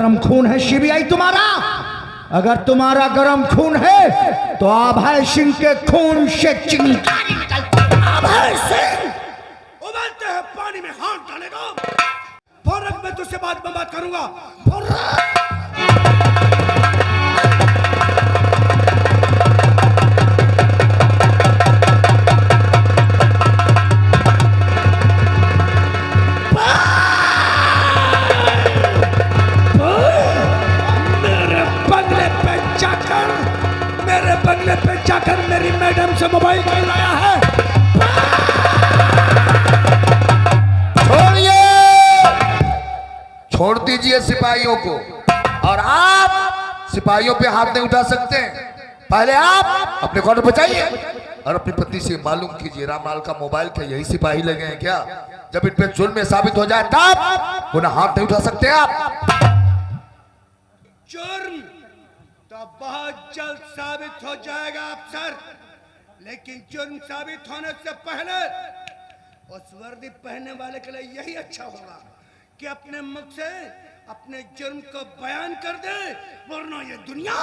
गर्म खून है सीबीआई तुम्हारा। अगर तुम्हारा गर्म खून है तो अभय सिंह के खून से चिंगारी निकलती है। अभय सिंह उबलते हैं पानी में हाथ डालेगा। फौरन मैं तुझसे बात में बात करूंगा। बंगले पे जाकर मेरी मैडम से मोबाइल लाया है। छोड़िए, छोड़ दीजिए सिपाहियों को। और आप सिपाहियों पे हाथ नहीं उठा सकते। पहले आप अपने कॉर्नर बचाइए और अपनी पत्नी से मालूम कीजिए रामलाल का मोबाइल क्या यही सिपाही लगे हैं क्या? जब इन पे जुल्म साबित हो जाए तब उन्हें हाथ नहीं उठा सकते आप। जुर्म तो बहुत जल्द साबित हो जाएगा अफसर, लेकिन जुर्म साबित होने से पहले उस वर्दी पहनने वाले के लिए यही अच्छा होगा कि अपने मुख से अपने जुर्म को बयान कर दे, वरना ये दुनिया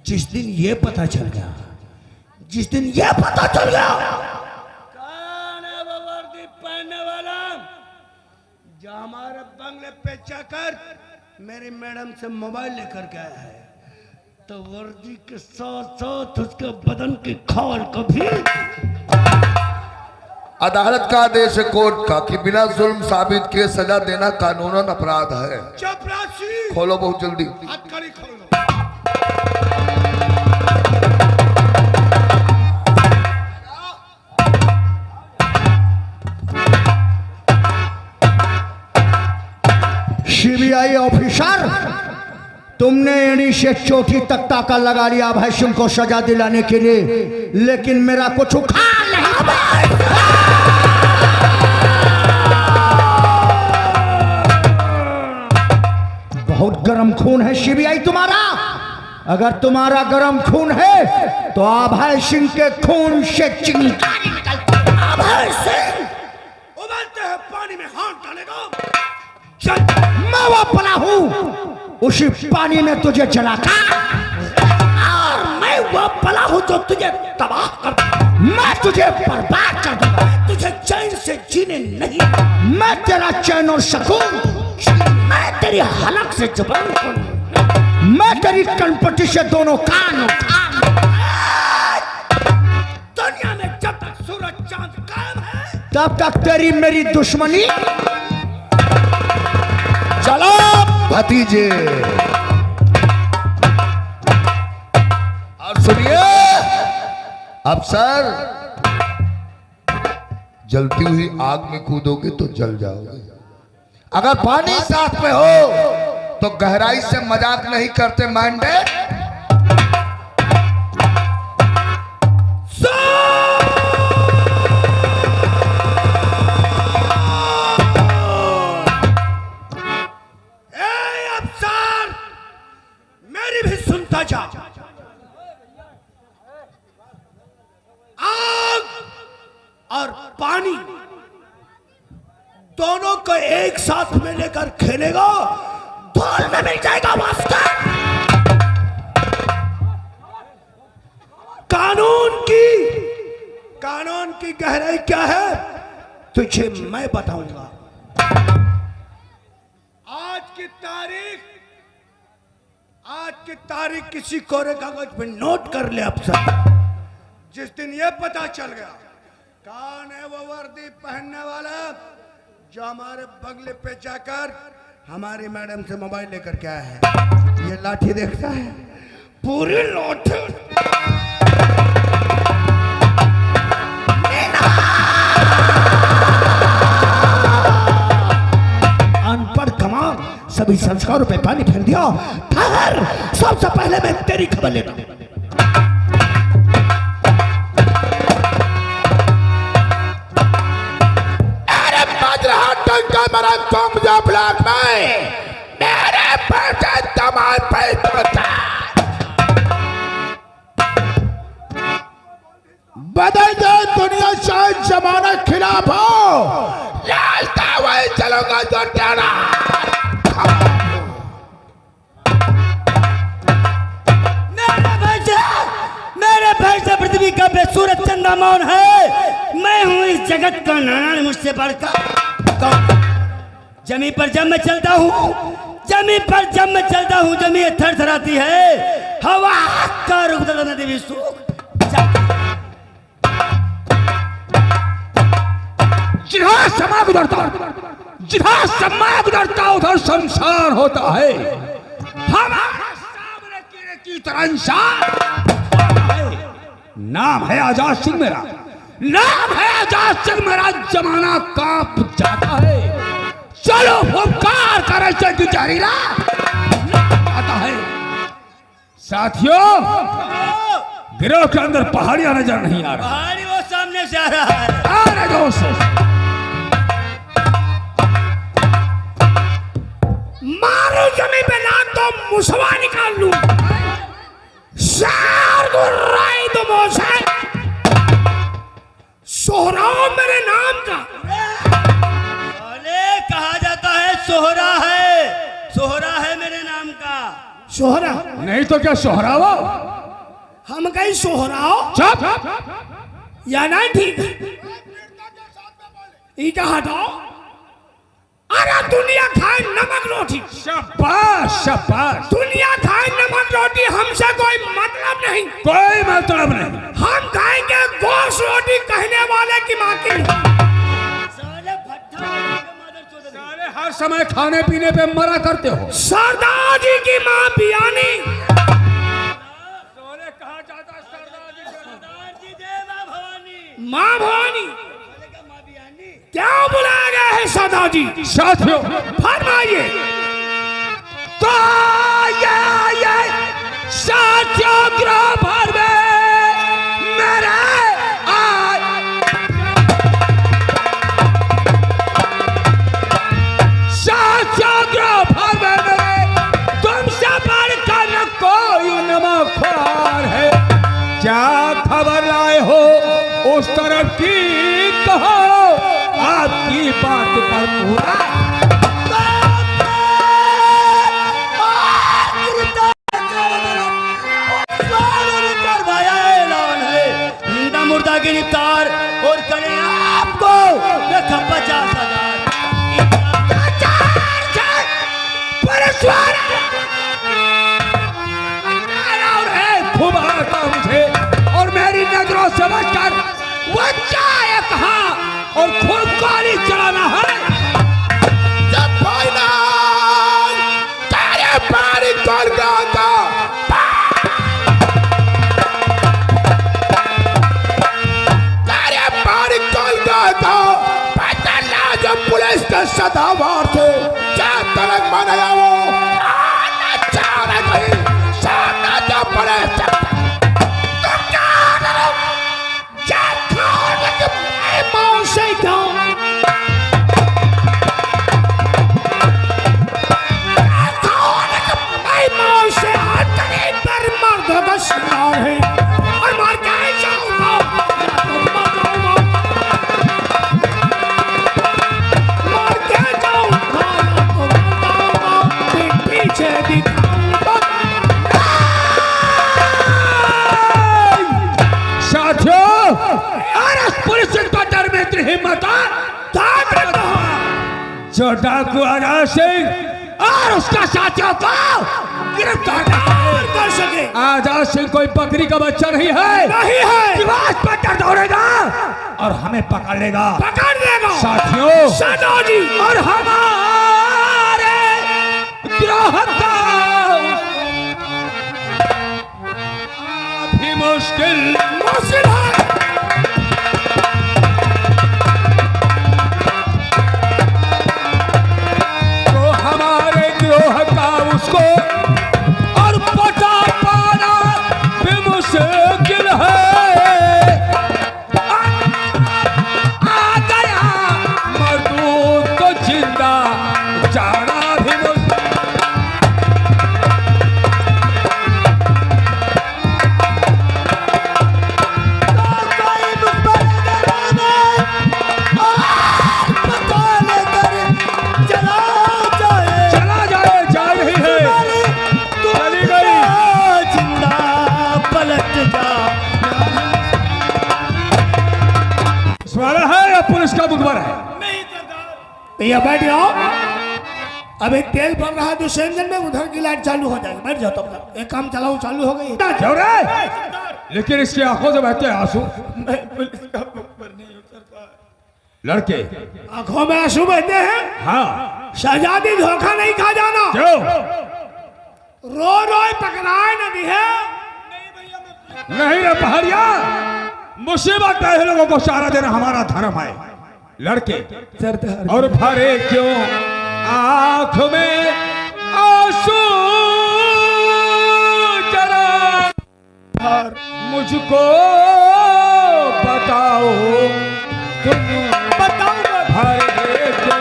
जिस दिन ये पता चल गया, जिस दिन ये पता चल गया कौन है वो वर्दी पहनने वाला जो हमारे बंगले पे जाकर मेरी मैडम से मोबाइल लेकर गया है, तो वर्दी के साथ साथ उसके बदन की खाल को भी। अदालत का आदेश है कोर्ट का कि बिना जुल्म साबित किए सजा देना कानूनन अपराध है। चपरासी खोलो बहुत जल्दी। हथकड़ी खोलो। सीबीआई ऑफिसर, तुमने एड़ी से चोटी तक ताका लगा लिया अभय सिंह को सजा दिलाने के लिए, लेकिन मेरा कुछ उखाड़ नहीं पाया। बहुत गर्म खून है सीबीआई तुम्हारा। अगर तुम्हारा गर्म खून है तो अभय सिंह के खून से चिंगारी निकलती है। अभय सिंह उबलते हैं पानी में हाथ डालेगा। मैं वो पला हूँ उसी पानी में तुझे जलाता, और मैं वो पला हूँ जो तुझे तबाह कर, मैं तुझे बर्बाद कर दूंगा। तुझे चैन से जीने नहीं, मैं तेरा चैन और सुकून, मैं तेरी हलक से जुबान को, मैं तेरी कनपटी से दोनों कान उठान। दुनिया में जब तक सूरज चांद कायम है तब तक तेरी मेरी दुश्मनी। चलो भतीजे, और सुनिए अफसर, जलती हुई आग में कूदोगे तो जल जाओगे। अगर पानी साथ में हो तो गहराई से मजाक नहीं करते मांडे। आग और पानी दोनों को एक साथ में लेकर खेलेगा, धूल में मिल जाएगा मास्टर। कानून की गहराई क्या है तुझे मैं बताऊंगा। आज की तारीख किसी कोरे कागज पे नोट कर ले अफसर। जिस दिन ये पता चल गया कौन है वो वर्दी पहनने वाला जो हमारे बंगले पे जाकर हमारी मैडम से मोबाइल लेकर के आया है, ये लाठी देखता है, पूरी लाठी। अनपढ़ कमाल, सभी संस्कारों पे पानी फेर दिया। ठहर, सबसे पहले मैं तेरी खबर लेता हूं। अरे बज रहा टंका मेरा कम जा ब्लॉक में, मेरे पैसे तमाम पैसा बदल दे दुनिया चाहे जमाना खिलाफ हो, रास्ता वही चलोगा जो तेरा। मेरे भाई से पृथ्वी का बेसूरत चंदा मौन है। मैं हूँ इस जगत का नारायण, मुझसे बढ़कर। जमी पर जब मैं चलता हूँ, जमी पर जब मैं चलता हूँ, जमी थर थराती है। हवा का रुख बदलना देवी सूख। जिधर समा गुजरता, जिधर समा गुजरता उधर शमशान होता है। हमारा सामने कीड़े की तरह इंसान। नाम है आजाद सिंह मेरा, नाम है आजाद सिंह मेरा। जमाना कांप जाता है। चलो फुफकार कर ऐसे की जहरीला आता है। साथियों, गिरोह के अंदर पहाड़ियां नजर नहीं आ रहा। पहाड़ी वो सामने से आ रहा है। अरे दोस्त, मारो जमीन पे ना तो मुसवा निकाल लूं। शार गुर्राई तो मोसे सोहराओ मेरे नाम का। अरे कहा जाता है सोहरा है, सोहरा है मेरे नाम का। सोहरा नहीं तो क्या सोहराओ? हम कहीं सोहराओ चुप। या नहीं ठीक? ईटा हटाओ। अरे दुनिया खाए नमक रोटी। शाबाश शाबाश। दुनिया खाए नमक रोटी, हमसे कोई मतलब नहीं, कोई मतलब नहीं। हम खाएंगे गोश्त रोटी कहने वाले की माँ की। सारे हर समय खाने पीने पे मरा करते हो। सरदार जी की माँ बियानी। कहा जाता सरदार जी माँ भवानी। माँ भवानी क्या बुलाया गया है सरदार जी? साथियों फरमाइए। तो ये साथियों गिरोह भर में मेरे साथियों गिरोह भर में मेरे तुमसे बढ़कर न कोई नमकखोर है। क्या खबर लाए हो उस तरफ की कहो, आपकी बात पर पूरा मुर्दा की निपटार और करें आपको 50,000। खूब आता मुझे और मेरी नजरों से बचकर वो चाहे कहाँ और खूब गाली चलाना है। जब तेरे पारी कर गया था, तेरे पारी कर गया था। पता ना जब पुलिस के सदावार थे क्या तलक बनाया वो आना चाह रहे सामना जब पड़े जो डाकू आजाद सिंह और उसका साथियों को गिरफ्तार कर सके। आजाद सिंह कोई बकरी का बच्चा नहीं है, नहीं है। दिमाग पर डर दौड़ेगा और हमें पकड़ लेगा, पकड़ लेगा। साथियों, सरदार जी और हमारे गिरोह का भी मुश्किल है। उसको और पता पाना भी मुश्किल है। आ गया मजदूर तो जिंदा जाना भी मुश्किल। तो कोई भैया बैठ जाओ। अभी तेल भर रहा है दूसरे इंजन में, उधर की लाइट चालू हो जाएगी। बैठ जाओ तब। एक काम चलाओ, चालू हो गई। क्यों रे? लेकिन इसकी आंखों से बहते हैं आंसू। मैं पुलिस का मुखबर नहीं हूं सरकार। लड़के आंखों में आंसू बहते हैं? हाँ। शहजादी धोखा नहीं खा जाना। क्यों? रो रो पकड़ाए नदी है। नहीं रे पहाड़िया, मुसीबत है लोगों को सहारा देना हमारा धर्म है। लड़के सरदार और भरे क्यों आंख में आंसू, जरा मुझको बताओ, तुम बताओ भरे क्यों।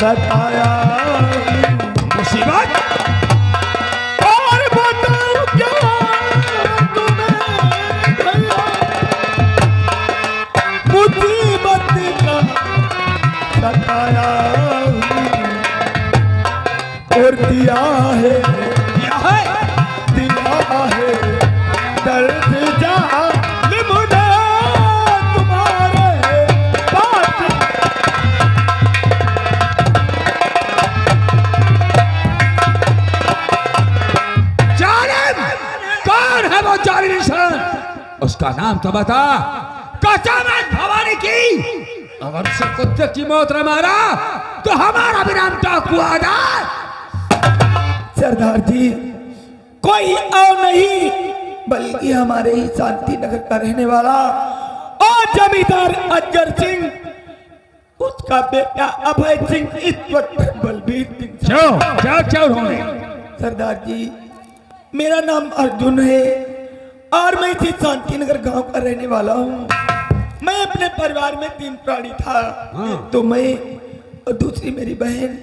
सताया मुसीबत और बताओ क्या तुम्हें मुसीबत का सताया और दिया है दर्द जालिम ने तुम्हारे पास। कौन है वो जालिम इंसान? उसका नाम तो बता। कसम है भवानी की, अगर से कुत्ते की मौत न मारा तो हमारा भी नाम डाकुआ ना। सरदार जी, कोई और नहीं बल्कि हमारे ही शांति नगर का रहने वाला और जमींदार अजगर सिंह, उसका बेटा अभय सिंह, इंस्पेक्टर बलबीर सिंह। क्या क्या उन्होंने? सरदार जी, मेरा नाम अर्जुन है और मैं इसी शांति नगर गांव का रहने वाला हूँ। मैं अपने परिवार में 3 प्राणी था। तो मैं और दूसरी मेरी बहन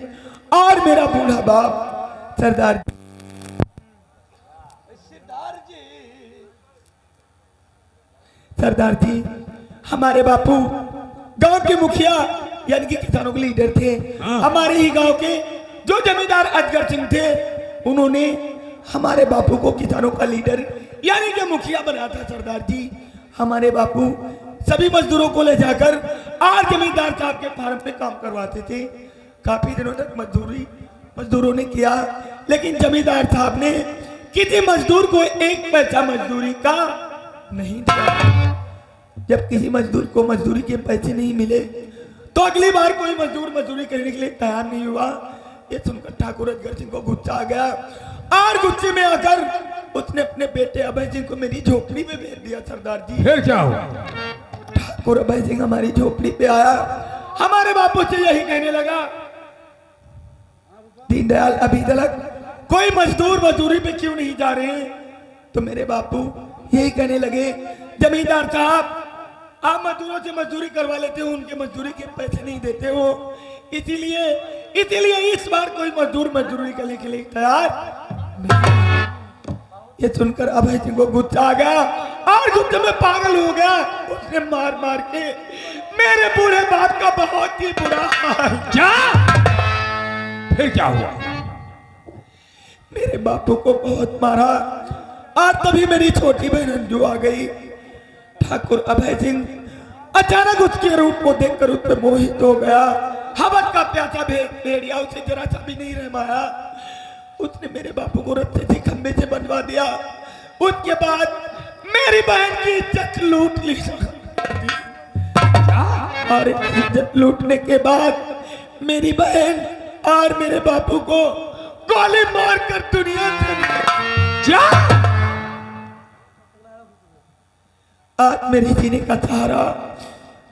और मेरा बूढ़ा बाप। सरदार जी, हमारे बापू गांव के मुखिया यानी कि किसानों के लीडर थे। हमारे ही गांव के जो जमींदार अजगर सिंह थे, उन्होंने हमारे बापू को किसानों का लीडर यानी कि मुखिया बनाया था। सरदार जी, हमारे बापू सभी मजदूरों को ले जाकर और जमींदार साहब के फार्म पे काम करवाते थे। काफी दिनों तक मजदूरों ने किया, लेकिन जमींदार साहब ने किसी मजदूर को 1 पैसा मजदूरी का नहीं दिया। जब किसी मजदूर को मजदूरी के पैसे नहीं मिले तो अगली बार कोई मजदूर मजदूरी करने के लिए तैयार नहीं हुआ। ये सुनकर ठाकुर अजगर सिंह को गुस्सा आ गया और गुस्से में आकर उसने अपने बेटे अभय सिंह को मेरी झोपड़ी में भेज दिया। सरदार जी, फिर क्या हुआ? ठाकुर अभय सिंह हमारी झोपड़ी पे आया, हमारे बापू से यही कहने लगा, दीनदयाल अभी तक कोई मजदूर मजदूरी पे क्यों नहीं जा रहे हैं? तो मेरे बापू यही कहने लगे, जमींदार साहब, आप मजदूरों से मजदूरी करवा लेते हो, उनके मजदूरी के पैसे नहीं देते हो, इसीलिए इस बार कोई मजदूर मजदूरी करने के लिए तैयार नहीं। ये सुनकर अभय सिंह को गुस्सा आ गया और गुस्से में पागल हो गया। उसने मार मार के मेरे बूढ़े बाप का बहुत ही बुरा हाल। क्या? फिर क्या हुआ? मेरे बापू को बहुत मारा और तभी मेरी छोटी बहन अंजू आ गई। ठाकुर अभय सिंह अचानक उसके रूप को देखकर उस पर मोहित हो गया। हवस का प्यासा भेड़िया उसे जरा सा भी नहीं रह पाया। उसने मेरे बापू को रस्से से खंबे से बनवा दिया। उसके बाद मेरी बहन की इज्जत लूट ली और इज्जत लूटने के बाद मेरी बहन और मेरे बापू को गोली मारकर दुनिया से आज मेरी जीने का सहारा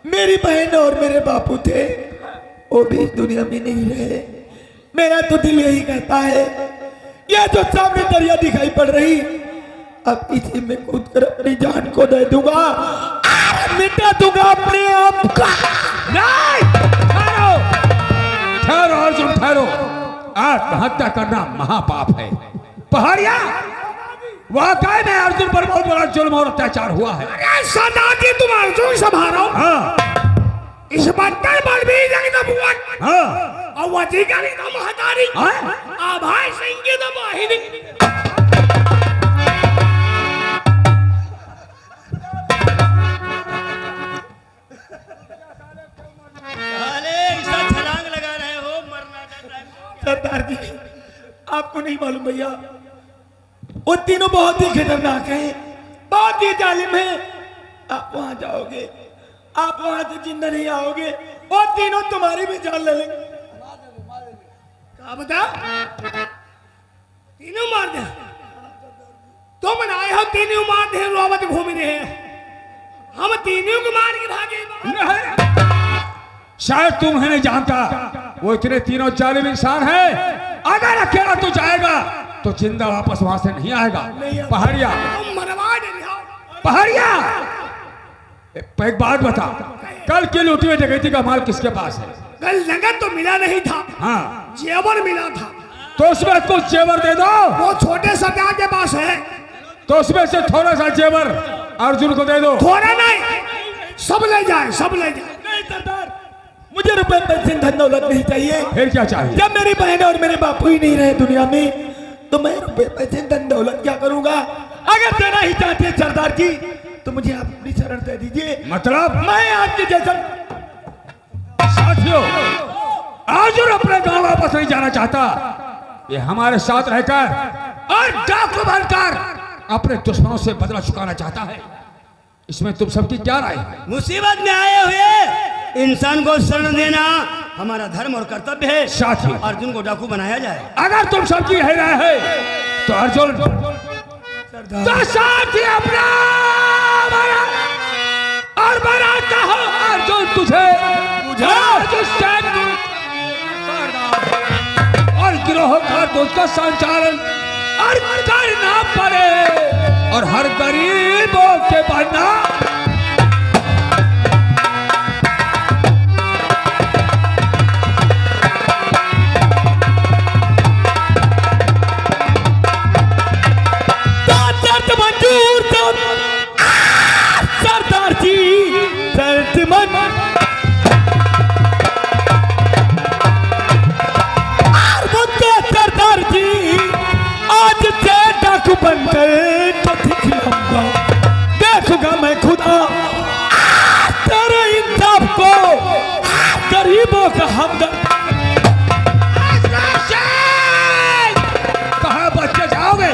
मेरी बहन और मेरे बापू थे, वो भी इस दुनिया में नहीं रहे। मेरा तो दिल यही कहता है, ये जो सामने दरिया दिखाई पड़ रही, अब इसी में कूद कर अपनी जान को दे दूंगा, मिटा दूंगा अपने आप का। नहीं, ठहरो, ठहरो अर्जुन, ठहरो। आत्महत्या करना महापाप है। पहाड़िया, वाकई में अर्जुन पर बहुत बड़ा जुल्म और अत्याचार हुआ है। अरे सरदार जी, तुम अर्जुन संभालो। हाँ, इस बंदर बलबीर जंग तो बुआ, हाँ, और वजी का नहीं तो महतारी, हाँ? आभाई सिंह की तो वाहिनी। छलांग लगा रहे हो, मरना डर रहा है। सरदार जी, आपको नहीं मालूम भैया, वो तीनों बहुत ही खतरनाक हैं, बहुत ही जालिम हैं। आप वहां जाओगे, आप वहां से जिंदा नहीं आओगे, वो तीनों तुम्हारी भी जान ले लेंगे। क्या बता? तीनों मार दे? तुम आए हो तीनों मार दे, रोवत घूम रहे हैं, हम तीनों को मार के भागे। शायद तुम है नहीं जानता, वो इतने तीनों जालिम इंसान है। अगर अकेला तू जाएगा तो जिंदा वापस वहां से नहीं आएगा। पहाड़िया, मरवा दे। पहाड़िया, एक बात बता, कल की लूटी हुई डकैती का माल किसके पास है? कल नगद तो मिला नहीं था, हाँ, जेवर मिला था। तो उसमें कुछ जेवर दे दो। वो छोटे सरदार के पास है, तो उसमें से थोड़ा सा जेवर अर्जुन को दे दो। थोड़ा नहीं, सब ले जाए, सब ले जाए। नहीं सरदार, मुझे रुपए पैसे धन दौलत नहीं चाहिए। फिर क्या चाहिए? जब मेरी बहन और मेरे बापू ही नहीं रहे दुनिया में, तो मैं रुपए पैसे धन दौलत क्या करूंगा? अगर देना ही चाहते हैं सरदार जी, तो मुझे आप अपनी शरण दे दीजिए। मतलब मैं आपके जैसा। साथियों, अर्जुन अपने गांव वापस नहीं जाना चाहता। ये हमारे साथ रहकर और डाकू बनकर अपने दुश्मनों से बदला चुकाना चाहता है। इसमें तुम सबकी क्या राय है? मुसीबत में आए हुए इंसान को शरण देना हमारा धर्म और कर्तव्य है। साथी, अर्जुन को डाकू बनाया जाए। अगर तुम सबकी यही राय है तो अर्जुन तो साथी अपना और बनाता हो अर्जुन तुझे और गिरोह का तुझका संचालन और करना पड़े और हर गरीबों के बनना। सरदार जी, सरदार जी, आज से डाकू बनकर तो दिखलाऊंगा, देखूंगा मैं खुदा तेरे इंसाफ को, गरीबों का हमदर्द। कहाँ बच के जाओगे?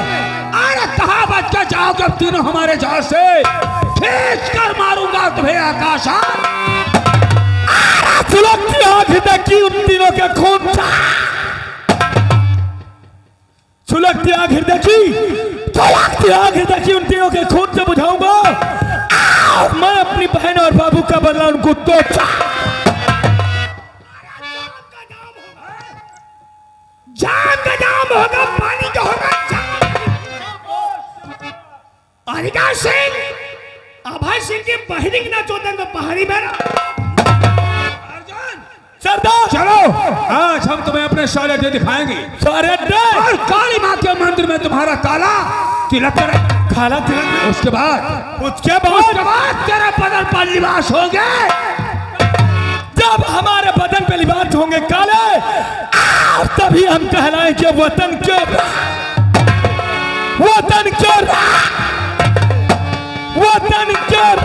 अरे कहाँ बच के जाओगे? अब तीनों हमारे जहां से खींच कर मारूंगा तुम्हें आकाश। सुलगती आंख देखी उन तीनों के खून, सुलगती आंख देखी, सुलगती आंख देखी उन तीनों के खून से बुझाऊंगा। मैं अपनी बहन और बाबू का बदला उनको तो जान का नाम होगा, पानी का होगा अनिका सिंह, अभय सिंह की बहनी की ना चौदह पहाड़ी में। सरदार चलो, आज हम तुम्हें अपने शौर्य दिखाएंगे। और काली माँ के मंदिर में तुम्हारा काला तिलक करें। काला तिलक, उसके बाद तेरे बदन पर लिबास होंगे। जब हमारे बदन पे लिबास होंगे काले, तभी हम कहलाएंगे वतन चोर, वतन चोर, वतन चोर।